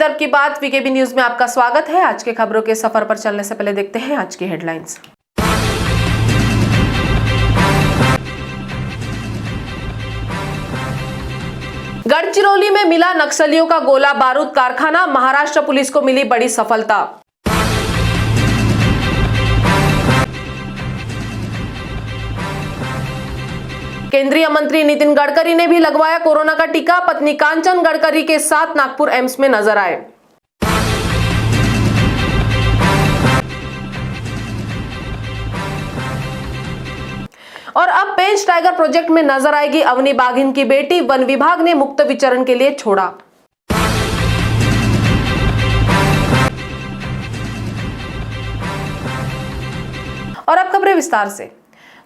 संदर्भ की बात वीकेबी न्यूज में आपका स्वागत है। आज के खबरों के सफर पर चलने से पहले देखते हैं आज की हेडलाइंस। गढ़चिरौली में मिला नक्सलियों का गोला बारूद कारखाना, महाराष्ट्र पुलिस को मिली बड़ी सफलता। केंद्रीय मंत्री नितिन गडकरी ने भी लगवाया कोरोना का टीका, पत्नी कांचन गडकरी के साथ नागपुर एम्स में नजर आए। और अब पेंच टाइगर प्रोजेक्ट में नजर आएगी अवनी बाघिन की बेटी, वन विभाग ने मुक्त विचरण के लिए छोड़ा। और अब खबरें विस्तार से।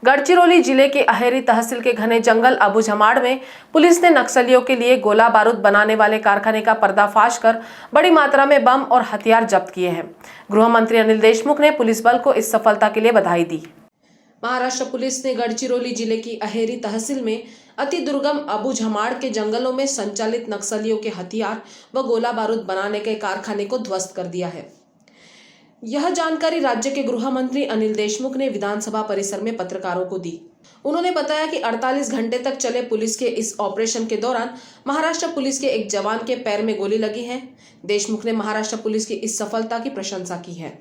गढ़चिरौली जिले के अहेरी तहसील के घने जंगल अबूझमाड़ में पुलिस ने नक्सलियों के लिए गोला बारूद बनाने वाले कारखाने का पर्दाफाश कर बड़ी मात्रा में बम और हथियार जब्त किए हैं। गृह मंत्री अनिल देशमुख ने पुलिस बल को इस सफलता के लिए बधाई दी। महाराष्ट्र पुलिस ने गढ़चिरौली जिले की अहेरी तहसील में अति दुर्गम अबूझमाड़ के जंगलों में संचालित नक्सलियों के हथियार व गोला बारूद बनाने के कारखाने को ध्वस्त कर दिया है। यह जानकारी राज्य के गृह मंत्री अनिल देशमुख ने विधानसभा परिसर में पत्रकारों को दी। उन्होंने बताया कि 48 घंटे तक चले पुलिस के इस ऑपरेशन के दौरान महाराष्ट्र पुलिस के एक जवान के पैर में गोली लगी है। देशमुख ने महाराष्ट्र पुलिस की इस सफलता की प्रशंसा की है।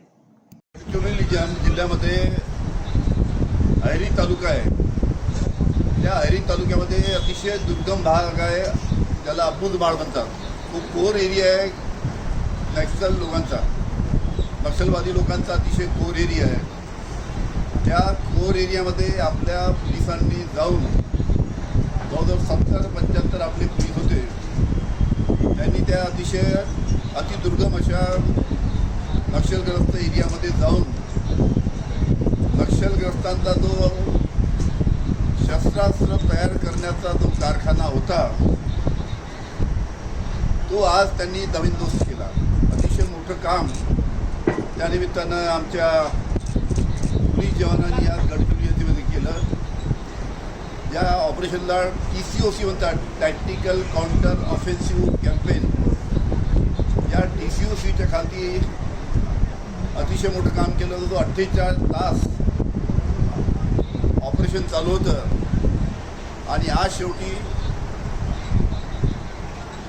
जिल्ह्यामध्ये अहेरी तालुका आहे, त्या अहेरी तालुक्यामध्ये अतिशय दुर्गम भाग आहे, त्याला अबूझमाड़ म्हणतात। तो कोर एरिया आहे नक्षलवादी लोकांचा अतिशय कोर एरिया आहे। त्या कोर एरियामध्ये आपल्या पोलिसांनी जाऊन जवळजवळ 70-75 आपले पोलीस होते। त्यांनी त्या अतिशय अतिदुर्गम अशा नक्षलग्रस्त एरियामध्ये जाऊन नक्षलग्रस्तांचा जो शस्त्रास्त्र तयार करण्याचा जो कारखाना होता तो आज त्यांनी दविनदोस्त केला। अतिशय मोठं काम त्यानिमित्तानं आमच्या पोलीस जवानांनी आज गडचिरोलीमध्ये केलं। या ऑपरेशनला TCOC म्हणतात, टॅक्टिकल काउंटर ऑफेन्सिव्ह कॅम्पेन। या TCOCच्या खाली अतिशय मोठं काम केलं होतं। 48 तास ऑपरेशन चालू होतं आणि आज शेवटी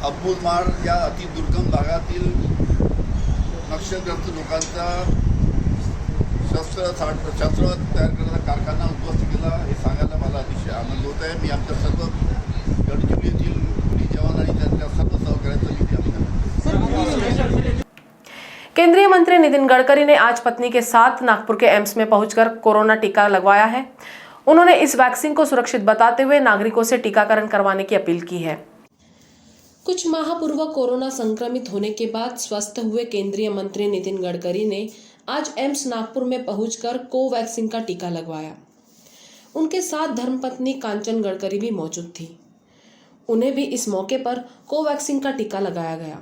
अबूझमाड़ या अतिदुर्गम भागातील नक्षलग्रस्त लोकांचा शस्त्र तयार करण्याचा कारखाना उद्ध्वस्त केला। हे सांगायला मला अतिशय आनंद होत आहे। मी आमच्या सर्व गडचिरोलीतील पोलीस जवान आणि त्यांच्या सर्व सहकार्याचं मी अभिनंदन। केंद्रीय मंत्री नितिन गडकरी ने आज पत्नी के साथ नागपुर के एम्स में पहुंचकर कोरोना टीका लगवाया है। उन्होंने इस वैक्सीन को सुरक्षित बताते हुए नागरिकों से टीकाकरण करवाने की अपील की है। कुछ माह पूर्व कोरोना संक्रमित होने के बाद स्वस्थ हुए केंद्रीय मंत्री नितिन गडकरी ने आज एम्स नागपुर में पहुंचकर कोवैक्सीन का टीका लगवाया। उनके साथ धर्मपत्नी कांचन गडकरी भी मौजूद थी। उन्हें भी इस मौके पर कोवैक्सीन का टीका लगाया गया।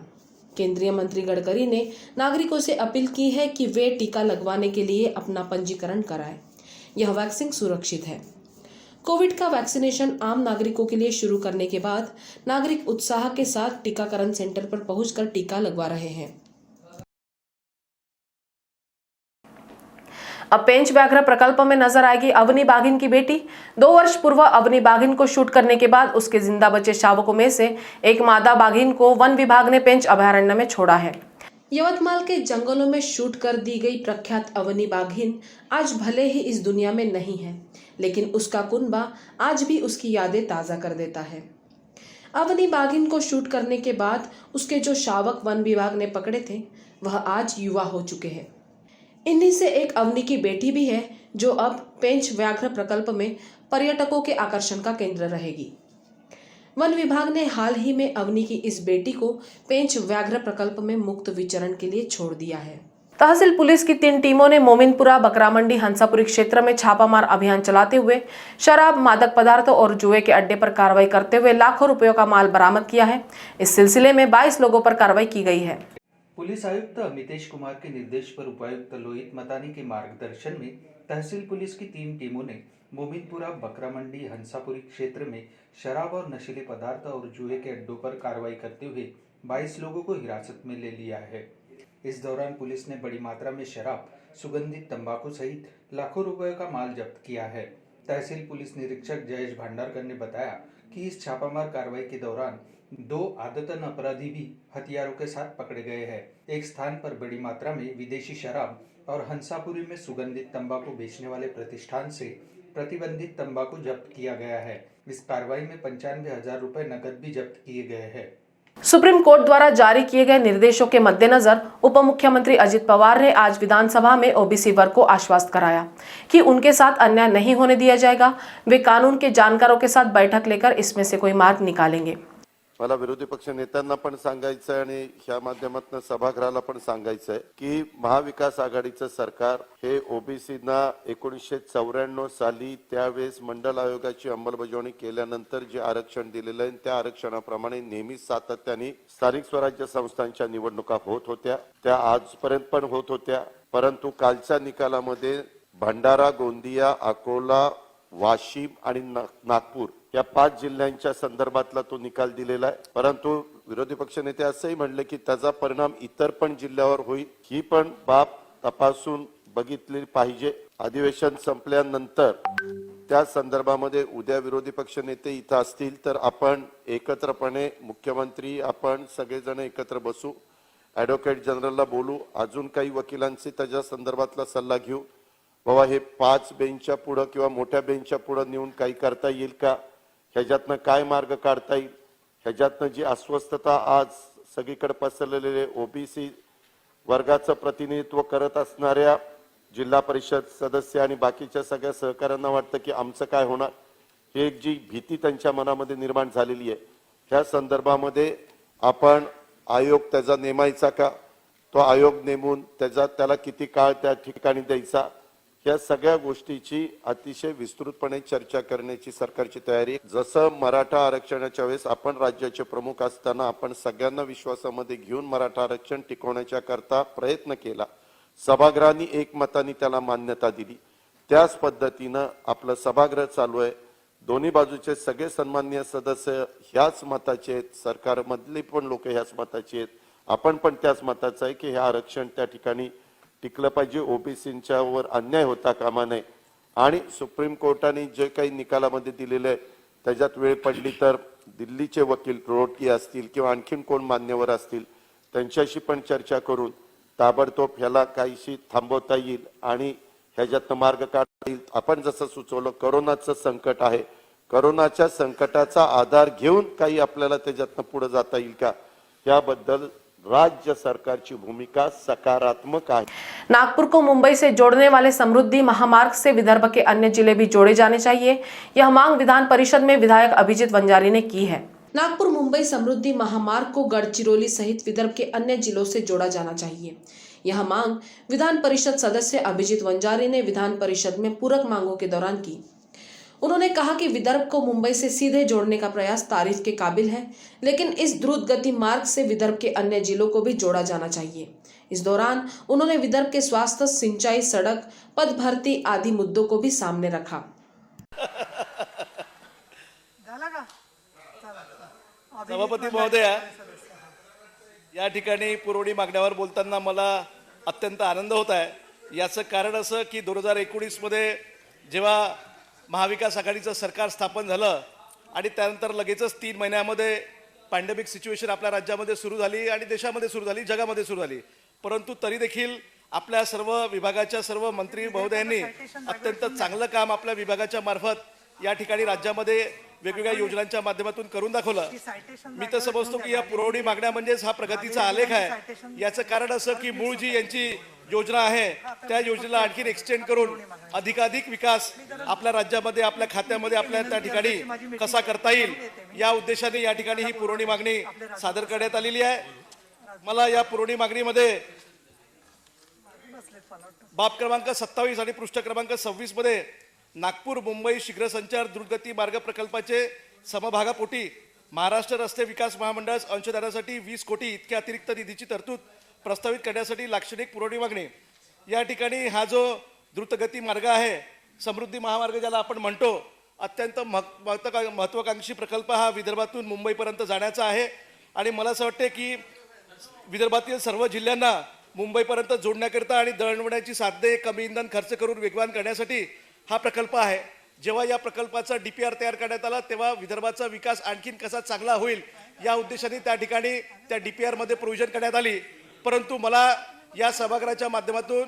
केंद्रीय मंत्री गडकरी ने नागरिकों से अपील की है कि वे टीका लगवाने के लिए अपना पंजीकरण कराएं। यह वैक्सीन सुरक्षित है। कोविड का वैक्सीनेशन आम नागरिकों के लिए शुरू करने के बाद नागरिक उत्साह के साथ टीकाकरण सेंटर पर पहुंचकर टीका लगवा रहे हैं। अब पेंच व्याघ्र प्रकल्प में नजर आएगी अवनी बाघिन की बेटी। 2 वर्ष पूर्व अवनी बाघिन को शूट करने के बाद उसके जिंदा बचे शावकों में से एक मादा बाघिन को वन विभाग ने पेंच अभयारण्य में छोड़ा है। यवतमाल के जंगलों में शूट कर दी गई प्रख्यात अवनी बाघिन आज भले ही इस दुनिया में नहीं है, लेकिन उसका कुनबा आज भी उसकी यादें ताज़ा कर देता है। अवनी बाघिन को शूट करने के बाद उसके जो शावक वन विभाग ने पकड़े थे वह आज युवा हो चुके हैं। इन्हीं से एक अवनी की बेटी भी है जो अब पेंच व्याघ्र प्रकल्प में पर्यटकों के आकर्षण का केंद्र रहेगी। वन विभाग ने हाल ही में अवनी की इस बेटी को पेंच व्याघ्र प्रकल्प में मुक्त विचरण के लिए छोड़ दिया है। तहसील पुलिस की 3 टीमों ने मोमिनपुरा, बकरामंडी, हंसापुरी क्षेत्र में छापामार अभियान चलाते हुए शराब, मादक पदार्थों और जुए के अड्डे पर कार्रवाई करते हुए लाखों रुपयों का माल बरामद किया है। इस सिलसिले में 22 लोगों पर कार्रवाई की गई है। पुलिस आयुक्त अमितेश कुमार के निर्देश पर उपायुक्त लोहित मतानी के मार्गदर्शन में तहसील पुलिस की 3 टीमों ने मोमिनपुरा, बकरामंडी, हंसापुरी क्षेत्र में शराब और नशीले पदार्थ और जुए के अड्डों पर कार्रवाई करते हुए 22 लोगों को हिरासत में ले लिया है। इस दौरान पुलिस ने बड़ी मात्रा में शराब, सुगंधित तंबाकू सहित लाखों रुपए का माल जब्त किया है। तहसील पुलिस निरीक्षक जयेश भंडारकर ने बताया कि इस छापामार कार्रवाई के दौरान 2 आदतन अपराधी भी हथियारों के साथ पकड़े गए हैं। एक स्थान पर बड़ी मात्रा में विदेशी शराब और हंसापुरी में सुगंधित तंबाकू बेचने वाले प्रतिष्ठान से प्रतिबंधित तंबाकू जब्त किया गया है। इस कार्रवाई में 95,000 रुपए नकद भी जब्त किए गए हैं। सुप्रीम कोर्ट द्वारा जारी किए गए निर्देशों के मद्देनजर उप मुख्यमंत्री अजित पवार ने आज विधानसभा में ओबीसी वर्ग को आश्वस्त कराया कि उनके साथ अन्याय नहीं होने दिया जाएगा। वे कानून के जानकारों के साथ बैठक लेकर इसमें से कोई मार्ग निकालेंगे। मला विरोधी पक्ष नेत्यांना पण सांगायचं आहे आणि ह्या माध्यमातून सभागृहाला पण सांगायचं आहे की महाविकास आघाडीचं सरकार हे ओबीसीना 1994 साली त्यावेळेस मंडल आयोगाची अंमलबजावणी केल्यानंतर जे आरक्षण दिलेलं आहे त्या आरक्षणाप्रमाणे नेहमी सातत्याने स्थानिक स्वराज्य संस्थांच्या निवडणुका होत होत्या, त्या आजपर्यंत पण होत होत्या। परंतु कालच्या निकालामध्ये भंडारा, गोंदिया, अकोला, वाशिम आणि नागपूर या 5 जिल्ह्यांच्या संदर्भातला तो निकाल दिलेला आहे। परंतु विरोधी पक्ष नेते असंही म्हणले की त्याचा परिणाम इतर पण जिल्ह्यावर होईल, ही पण बाब तपासून बघितली पाहिजे। अधिवेशन संपल्यानंतर त्या संदर्भामध्ये उद्या विरोधी पक्ष नेते इथं असतील तर आपण एकत्रपणे मुख्यमंत्री आपण सगळेजण एकत्र बसू, ॲडव्होकेट जनरलला बोलू, अजून काही वकिलांची त्याच्या संदर्भातला सल्ला घेऊ। बाबा हे 5 बेंचच्या पुढे किंवा मोठ्या बेंचच्या पुढे नेऊन काही करता येईल का, ह्याच्यातनं काय मार्ग काढता येईल, ह्याच्यातनं जी अस्वस्थता आज सगळीकडे पसरलेले ओबीसी वर्गाचं प्रतिनिधित्व करत असणाऱ्या जिल्हा परिषद सदस्य आणि बाकीच्या सगळ्या सहकाऱ्यांना वाटतं की आमचं काय होणार, हे एक जी भीती त्यांच्या मनामध्ये निर्माण झालेली आहे, ह्या संदर्भामध्ये आपण आयोग त्याचा नेमायचा का, तो आयोग नेमून त्याला किती काळ त्या ठिकाणी द्यायचा, या सगळ्या गोष्टीची अतिशय विस्तृतपणे चर्चा करण्याची सरकारची तयारी। जसं मराठा आरक्षणाच्या वेळेस आपण राज्याचे प्रमुख असताना आपण सगळ्यांना विश्वासामध्ये घेऊन मराठा आरक्षण टिकवण्याच्या करता प्रयत्न केला, सभागृहांनी एकमताने त्याला मान्यता दिली, त्याच पद्धतीनं आपलं सभागृह चालू आहे। दोन्ही बाजूचे सगळे सन्माननीय सदस्य ह्याच मताचे आहेत, सरकारमधली पण लोक ह्याच मताचे आहेत, आपण पण त्याच मताचं आहे की हे आरक्षण त्या ठिकाणी टिकलं पाहिजे, ओबीसींच्या वर अन्याय होता कामा नये। आणि सुप्रीम कोर्टाने जे काही निकालामध्ये दिलेले आहे त्याच्यात वेळ पडली तर दिल्लीचे वकील रोटकी असतील किंवा आणखीन कोण मान्यवर असतील त्यांच्याशी पण चर्चा करून ताबडतोब ह्याला काहीशी थांबवता येईल आणि ह्याच्यातनं मार्ग काढता येईल। आपण जसं सुचवलं कोरोनाचं संकट आहे, कोरोनाच्या संकटाचा आधार घेऊन काही आपल्याला त्याच्यातनं पुढे जाता येईल का, याबद्दल राज्य सरकार की भूमिका सकारात्मक है। नागपुर को मुंबई से जोड़ने वाले समृद्धि महामार्ग से विदर्भ के अन्य जिले भी जोड़े जाने चाहिए, यह मांग विधान परिषद में विधायक अभिजीत वंजारी ने की है। नागपुर मुंबई समृद्धि महामार्ग को गढ़चिरौली सहित विदर्भ के अन्य जिलों से जोड़ा जाना चाहिए, यह मांग विधान परिषद सदस्य अभिजीत वंजारी ने विधान परिषद में पूरक मांगों के दौरान की। उन्होंने कहा कि विदर्भ को मुंबई से सीधे जोड़ने का प्रयास तारीफ के काबिल है, लेकिन इस द्रुत गति मार्ग से विदर्भ के अन्य जिलों को भी जोड़ा जाना चाहिए। इस दौरान उन्होंने विदर्भ के स्वास्थ्य, सिंचाई, सड़क, पद भर्ती आदि मुद्दों को भी सामने रखा। सभापती महोदया, या ठिकाणी पुरवणी मागण्यावर बोलताना मला अत्यंत आनंद होत आहे। याचं कारण असं की 2019 मध्ये जेव्हा महाविकास आघाडीचं सरकार स्थापन झालं आणि त्यानंतर लगेचच 3 महिन्यामध्ये पॅन्डेमिक सिच्युएशन आपल्या राज्यामध्ये सुरू झाली आणि देशामध्ये सुरू झाली, जगामध्ये सुरू झाली। परंतु तरी देखील आपल्या सर्व विभागाच्या सर्व मंत्री महोदयांनी अत्यंत चांगलं काम आपल्या विभागाच्या मार्फत या ठिकाणी राज्यामध्ये वेगवेगळ्या योजनांच्या माध्यमातून करून दाखवलं। मी तर समजतो की या पुरवणी मागण्या म्हणजेच हा प्रगतीचा आलेख आहे। याचं कारण असं की मूळ जी यांची योजना आहे त्या योजनेला आणखी एक्सटेंड करून अधिकाधिक विकास आपल्या राज्यामध्ये, आपल्या खात्यामध्ये, आपल्या त्या ठिकाणी कसा करता येईल या उद्देशाने या ठिकाणी ही पुरवणी मागणी सादर करण्यात आलेली आहे। मला या पुरवणी मागणीमध्ये बाब क्रमांक 27 आणि पृष्ठ क्रमांक 26 मध्ये नागपूर मुंबई शीघ्र संचार द्रुतगती मार्ग प्रकल्पाचे समभागापोटी महाराष्ट्र रस्ते विकास महामंडळास अंशदानासाठी 20 कोटी इतक्या अतिरिक्त निधीची तरतूद प्रस्तावित करण्यासाठी लाक्षणिक पुरवणी मागणी। या ठिकाणी हा जो द्रुतगती मार्ग आहे, समृद्धी महामार्ग ज्याला आपण म्हणतो, अत्यंत महत्त्वाकांक्षी प्रकल्प हा विदर्भातून मुंबईपर्यंत जाण्याचा आहे आणि मला असं वाटते की विदर्भातील सर्व जिल्ह्यांना मुंबईपर्यंत जोडण्याकरिता आणि दळणवळणाची साधने कमी इंधन खर्च करून वेगवान करण्यासाठी हा प्रकल्प आहे. जेव्हा या प्रकल्पाचा DPR तयार करण्यात आला तेव्हा विदर्भाचा विकास आणखीन कसा चांगला होईल या उद्देशाने त्या ठिकाणी त्या DPR मध्ये प्रोव्हिजन करण्यात आली. परंतु मला या सभागृहाच्या माध्यमातून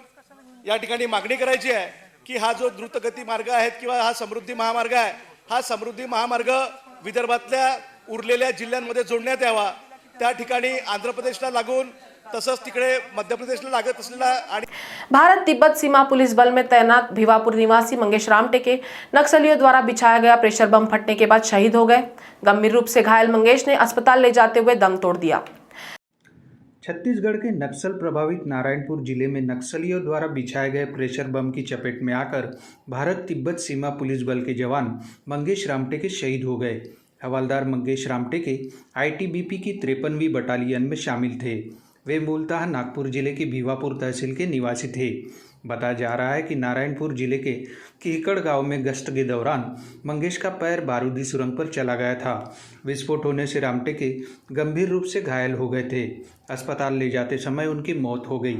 या ठिकाणी मागणी करायची आहे की हा जो द्रुतगती मार्ग आहे किंवा हा समृद्धी महामार्ग आहे, हा समृद्धी महामार्ग विदर्भातल्या उरलेल्या जिल्ह्यांमध्ये जोडण्यात यावा. त्या ठिकाणी आंध्र प्रदेशला लागून तसंच तिकडे मध्य प्रदेशला लागत असलेला आणि भारत तिब्बत सीमा पुलिस बल में तैनात भिवापुर निवासी मंगेश रामटेके नक्सलियों द्वारा बिछाया गया प्रेशर बम फटने के बाद शहीद हो गए। गंभीर रूप से घायल मंगेश ने अस्पताल ले जाते हुए दम तोड़ दिया। छत्तीसगढ़ के नक्सल प्रभावित नारायणपुर जिले में नक्सलियों द्वारा बिछाए गए प्रेशर बम की चपेट में आकर भारत तिब्बत सीमा पुलिस बल के जवान मंगेश रामटेके शहीद हो गए। हवलदार मंगेश रामटेके ITBP की 53वीं बटालियन में शामिल थे। वे मूलतः नागपुर जिले के भिवापुर तहसील के निवासी थे। बताया जा रहा है कि नारायणपुर जिले के किहकड़ गांव में गश्त के दौरान मंगेश का पैर बारूदी सुरंग पर चला गया था। विस्फोट होने से रामटेके गंभीर रूप से घायल हो गए थे। अस्पताल ले जाते समय उनकी मौत हो गई।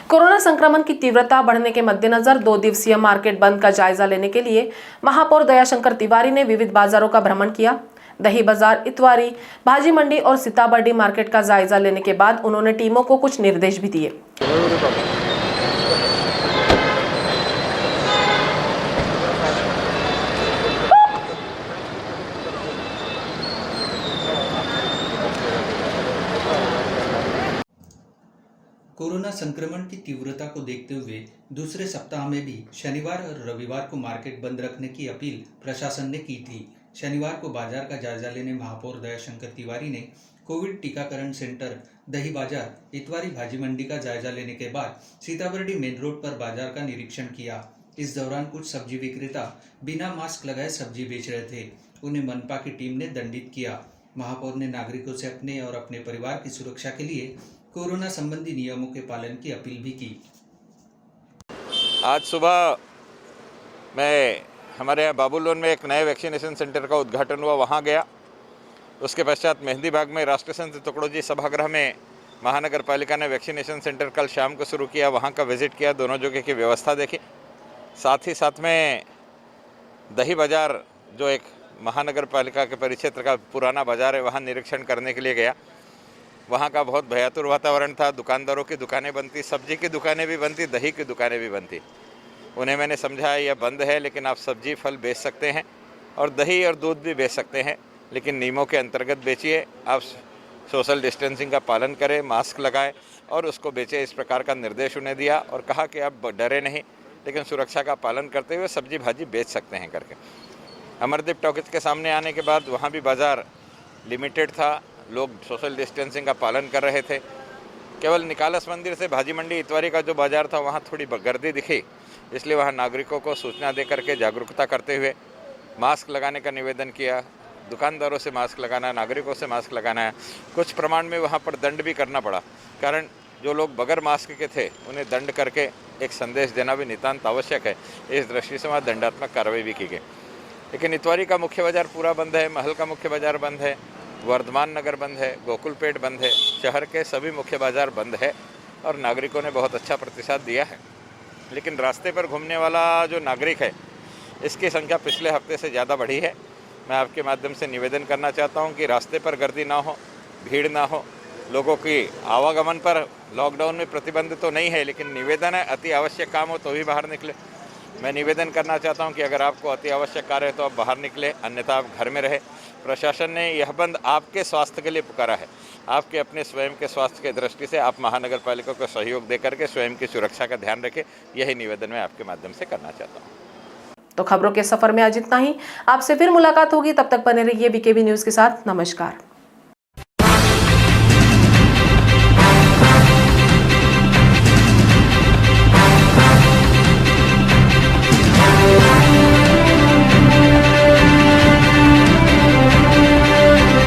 कोरोना संक्रमण की तीव्रता बढ़ने के मद्देनजर 2 दिवसीय मार्केट बंद का जायजा लेने के लिए महापौर दयाशंकर तिवारी ने विविध बाजारों का भ्रमण किया। दही बाजार, इतवारी, भाजी मंडी और सीताबर्डी मार्केट का जायजा लेने के बाद उन्होंने टीमों को कुछ निर्देश भी दिए। कोरोना संक्रमण की तीव्रता को देखते हुए दूसरे सप्ताह में भी शनिवार और रविवार को मार्केट बंद रखने की अपील प्रशासन ने की थी। शनिवार को बाजार का जायजा लेने महापौर दयाशंकर तिवारी ने कोविड टीकाकरण सेंटर, दही बाजार, इतवारी भाजी मंडी का जायजा लेने के बाद सीताबर्डी मेन रोड पर बाजार का निरीक्षण किया। इस दौरान कुछ सब्जी विक्रेता बिना मास्क लगाए सब्जी बेच रहे थे। उन्हें मनपा की टीम ने दंडित किया। महापौर ने नागरिकों से अपने और अपने परिवार की सुरक्षा के लिए कोरोना संबंधी नियमों के पालन की अपील भी की। आज सुबह मैं हमारे यहाँ बाबूलोन में एक नए वैक्सीनेशन सेंटर का उद्घाटन हुआ, वहाँ गया। उसके पश्चात मेहंदी बाग में राष्ट्रीय संत तुकडोजी सभागृह में महानगर पालिका ने वैक्सीनेशन सेंटर कल शाम को शुरू किया, वहाँ का विजिट किया, दोनों जगह की व्यवस्था देखी। साथ ही साथ में दही बाज़ार जो एक महानगर पालिका के परिक्षेत्र का पुराना बाज़ार है, वहाँ निरीक्षण करने के लिए गया। वहाँ का बहुत भयातुर वातावरण था। दुकानदारों की दुकानें बंद थी, सब्जी की दुकानें भी बंद थी, दही की दुकानें भी बंद थी। उन्हें मैंने समझाया यह बंद है, लेकिन आप सब्जी फल बेच सकते हैं और दही और दूध भी बेच सकते हैं, लेकिन नियमों के अंतर्गत बेचिए। आप सोशल डिस्टेंसिंग का पालन करें, मास्क लगाएं और उसको बेचें। इस प्रकार का निर्देश उन्हें दिया और कहा कि आप डरे नहीं, लेकिन सुरक्षा का पालन करते हुए सब्जी भाजी बेच सकते हैं करके। अमरदीप टॉकीज के सामने आने के बाद वहाँ भी बाज़ार लिमिटेड था, लोग सोशल डिस्टेंसिंग का पालन कर रहे थे। केवल निकालस मंदिर से भाजी मंडी इतवारी का जो बाज़ार था वहाँ थोड़ी गर्दी दिखी, इसलिए वहाँ नागरिकों को सूचना दे करके जागरूकता करते हुए मास्क लगाने का निवेदन किया। दुकानदारों से मास्क लगाना, नागरिकों से मास्क लगाना है। कुछ प्रमाण में वहाँ पर दंड भी करना पड़ा, कारण जो लोग बगैर मास्क के थे उन्हें दंड करके एक संदेश देना भी नितांत आवश्यक है। इस दृष्टि से वहाँ दंडात्मक कार्रवाई भी की गई। लेकिन इतवारी का मुख्य बाज़ार पूरा बंद है, महल का मुख्य बाज़ार बंद है, वर्धमान नगर बंद है, गोकुलपेट बंद है, शहर के सभी मुख्य बाज़ार बंद है और नागरिकों ने बहुत अच्छा प्रतिसाद दिया है। लेकिन रास्ते पर घूमने वाला जो नागरिक है, इसकी संख्या पिछले हफ्ते से ज़्यादा बढ़ी है। मैं आपके माध्यम से निवेदन करना चाहता हूं कि रास्ते पर गर्दी ना हो, भीड़ ना हो। लोगों की आवागमन पर लॉकडाउन में प्रतिबंध तो नहीं है, लेकिन निवेदन है अति आवश्यक काम हो तो भी बाहर निकले। मैं निवेदन करना चाहता हूं कि अगर आपको अति आवश्यक कार्य है तो आप बाहर निकले, अन्यथा आप घर में रहे। प्रशासन ने यह बंद आपके स्वास्थ्य के लिए पुकारा है, आपके अपने स्वयं के स्वास्थ्य के दृष्टि से आप महानगर पालिका को सहयोग दे करके स्वयं की सुरक्षा का ध्यान रखें। यही निवेदन मैं आपके माध्यम से करना चाहता हूँ। तो खबरों के सफर में आज इतना ही। आपसे फिर मुलाकात होगी, तब तक बने रहिए BKB न्यूज़ के साथ। नमस्कार।